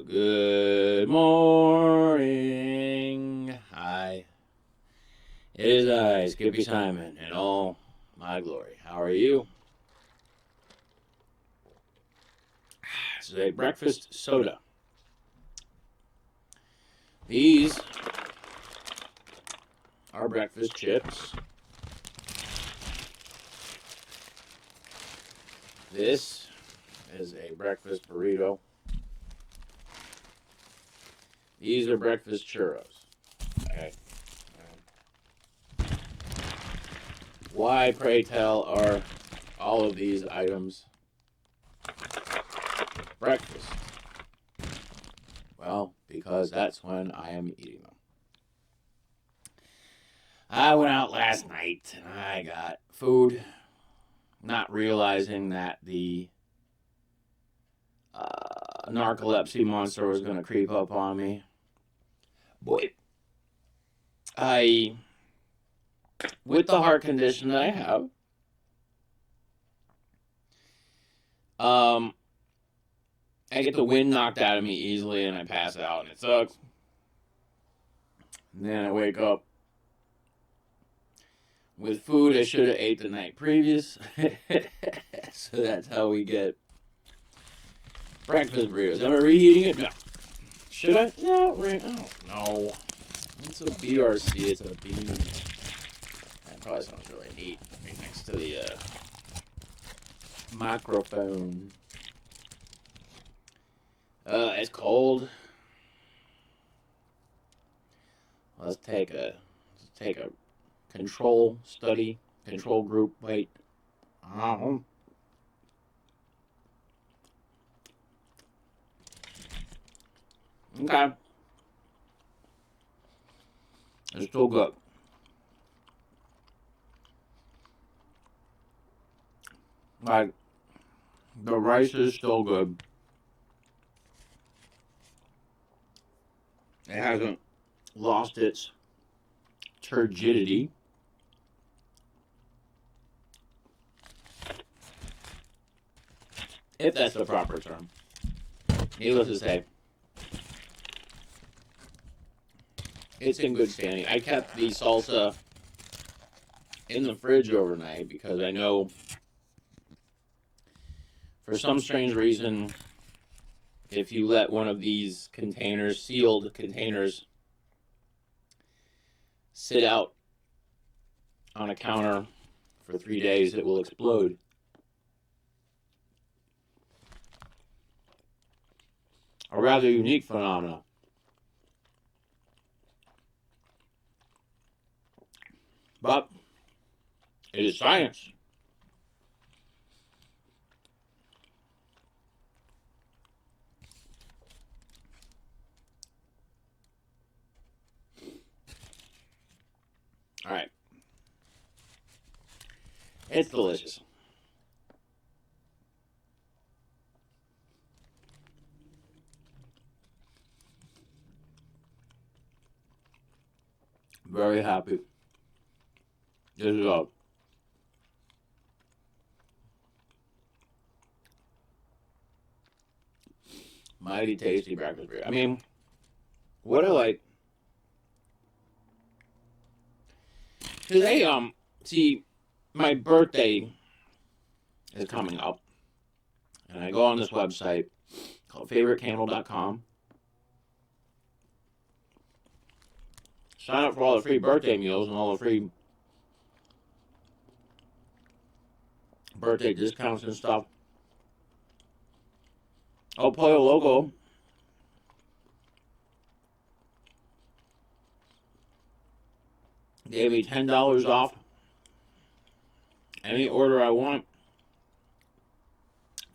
Good morning. Hi. It is I, Skippy Simon, in all my glory. How are you? This is a breakfast soda. These are breakfast chips. This is a breakfast burrito. These are breakfast churros. Okay. Why, pray tell, are all of these items breakfast? Well, because that's when I am eating them. I went out last night and I got food, not realizing that the narcolepsy monster was going to creep up on me. Boy, with the heart condition that I have, I get the wind knocked out of me easily and I pass out and it sucks. And then I wake up with food I should have ate the night previous. So that's how we get breakfast burritos. Am I reheating it? No. Should I? No, right. I don't know. It's a BRC. It's a bean. That probably sounds really neat. Right next to the microphone. It's cold. Let's take a control group. Wait. Okay. It's still good. Like, the rice is still good. It hasn't lost its turgidity. If that's the proper term. Needless to say, it's in good standing. I kept the salsa in the fridge overnight because I know for some strange reason, if you let one of these containers, sealed containers, sit out on a counter for 3 days, it will explode. A rather unique phenomenon. But it is science. All right. It's delicious. Very happy. This is a mighty tasty breakfast burrito. I mean, what I like. Because see, my birthday is coming up, and I go on this website called favoritecandle.com. Sign up for all the free birthday meals and all the free birthday discounts and stuff. Oh, Pollo Loco gave me $10 off any order I want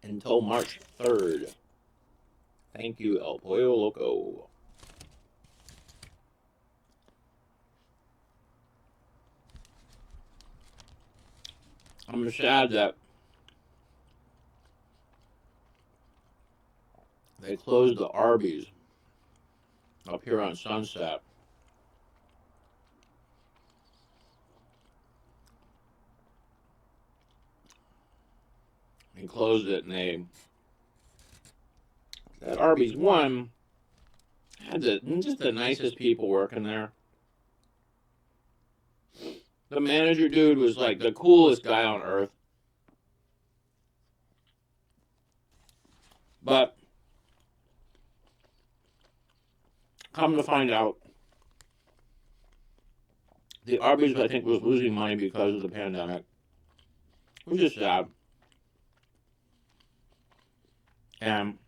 until March 3rd. Thank you, El Pollo Loco. I'm sad that they closed the Arby's up here on Sunset. They closed it and that Arby's one Had just the nicest people working there. The manager dude was like the coolest guy on earth. But come to find out, the Arby's, I think, was losing money because of the pandemic, which is sad. And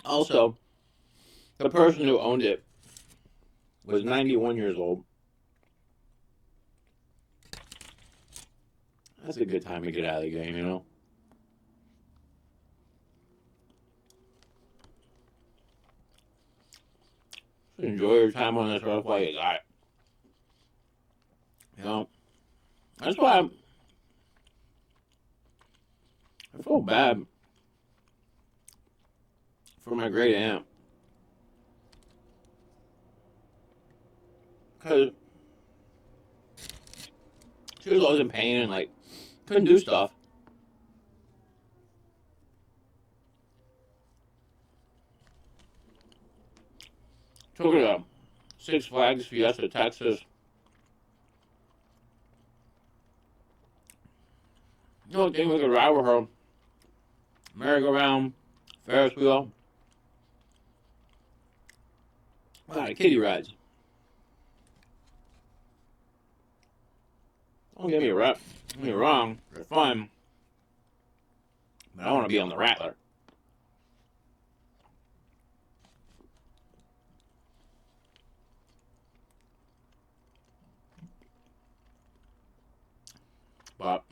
also, the person who owned it was 91 years old. That's a good time to get out of the game, you know? Enjoy your time on this earth while you got it. You know? That's why I feel bad for my great aunt. Because she was always in pain and, like, couldn't do stuff. Took her to Six Flags Fiesta, Texas. The only thing we could ride with her, merry-go-round, Ferris wheel, a lot of kiddie rides. Don't get me wrong, they're fun, but I want to be on the Rattler. But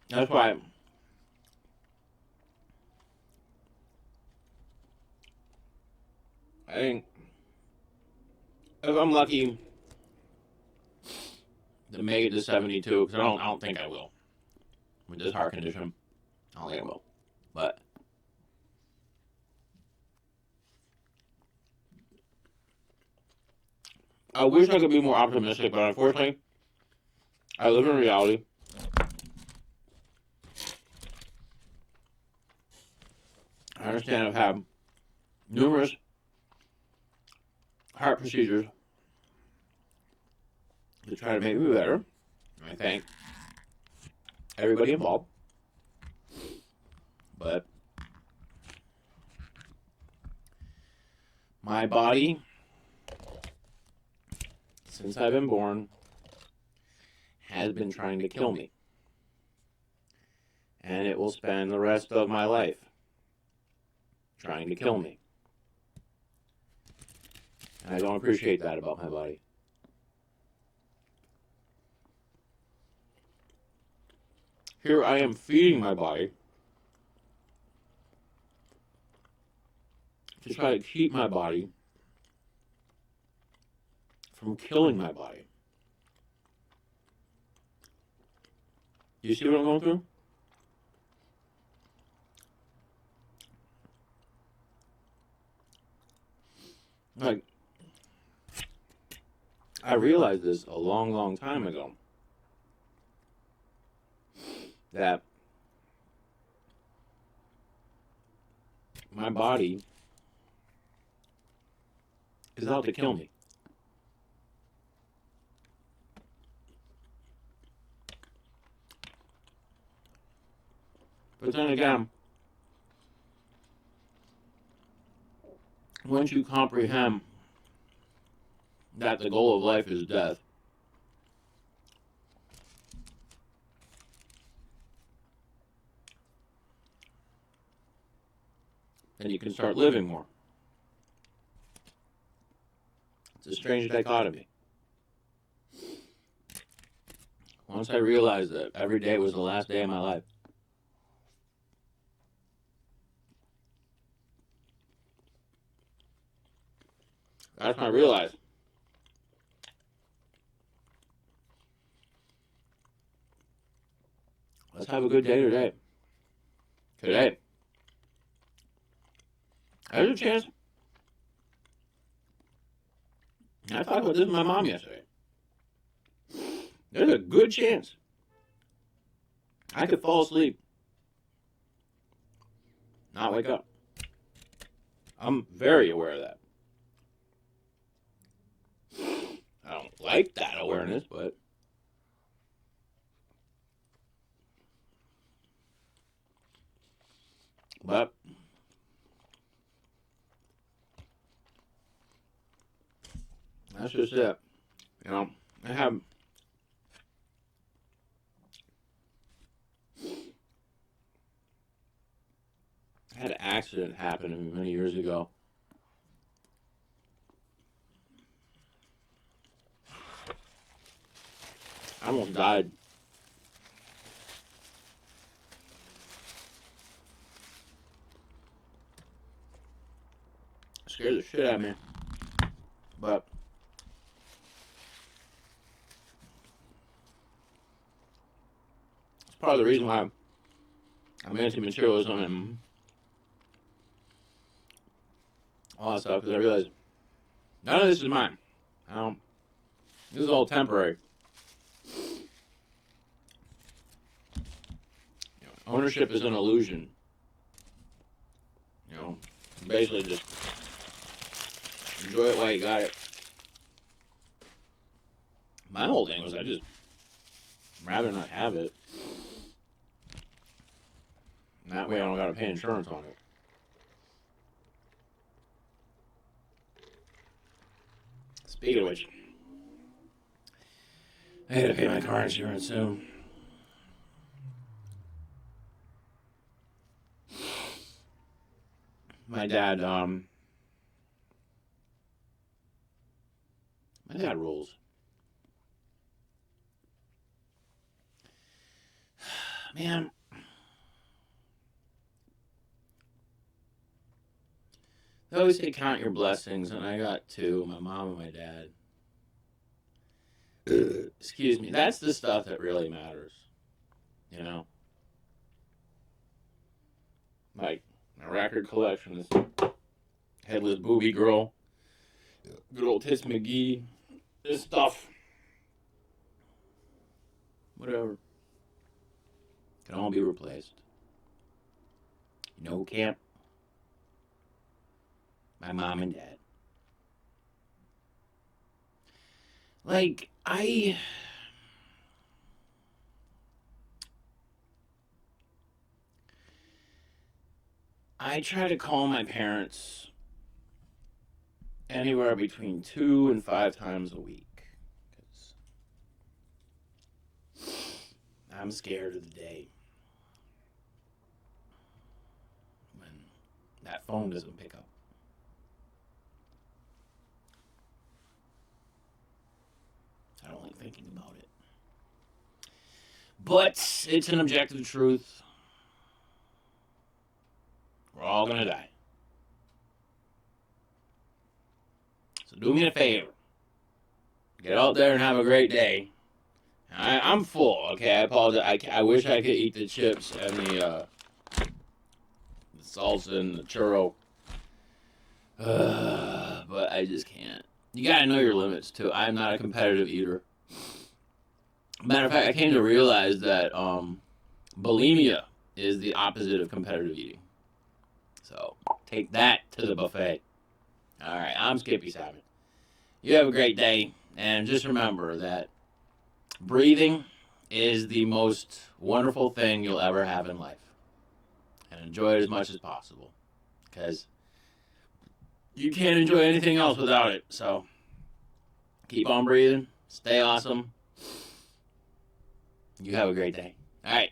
that's why I think if I'm lucky to make it to 72, because I don't think I will. With this heart condition, I don't think I will. But I wish I could be more optimistic, but unfortunately, I live in reality. I understand I've had numerous heart procedures to try to make me better. I thank everybody involved. But my body, since I've been born, has been trying to kill me. And it will spend the rest of my life trying to kill me. And I don't appreciate that about my body. Here I am feeding my body to try to keep my body from killing my body. You see what I'm going through? Like, I realized this a long, long time ago. That my body is out to kill me. But then again, once you comprehend that the goal of life is death, then you can start living more. It's a strange dichotomy. Once I realized that every day was the last day of my life, that's when I realized let's have a good day today. Today. There's a chance. I talked about this with my mom yesterday. There's a good chance I could fall asleep not wake up. I'm very aware of that. I don't like that awareness, but that's just it. You know, I had an accident happen many years ago. I almost died. Scared the shit out of me. But it's part of the reason why I'm anti-materialism and all that stuff, because I realized none of this is mine. This is all temporary. Ownership is an illusion. Basically just enjoy it while you got it. My whole thing was I just rather not have it. And that way I don't gotta pay insurance on it. Speaking of which, I gotta pay my car insurance soon. My dad rules. Man. They always say count your blessings, and I got two, my mom and my dad. Excuse me. That's the stuff that really matters. Like, my record collection is Headless Booby Girl, good old Tits McGee, this stuff. Whatever. Can all be replaced. No camp. My mom and dad. Like, I try to call my parents anywhere between 2 and 5 times a week. Because I'm scared of the day when that phone doesn't pick up. I don't like thinking about it. But it's an objective truth. We're all gonna die. So do me a favor. Get out there and have a great day. I'm full, okay? I apologize. I wish I could eat the chips and the salsa and the churro. But I just can't. You gotta know your limits, too. I'm not a competitive eater. Matter of fact, I came to realize that bulimia is the opposite of competitive eating. So, take that to the buffet. Alright, I'm skippysimon. You have a great day, and just remember that breathing is the most wonderful thing you'll ever have in life. And enjoy it as much as possible. Because you can't enjoy anything else without it. So, keep on breathing. Stay awesome. You have a great day. Alright.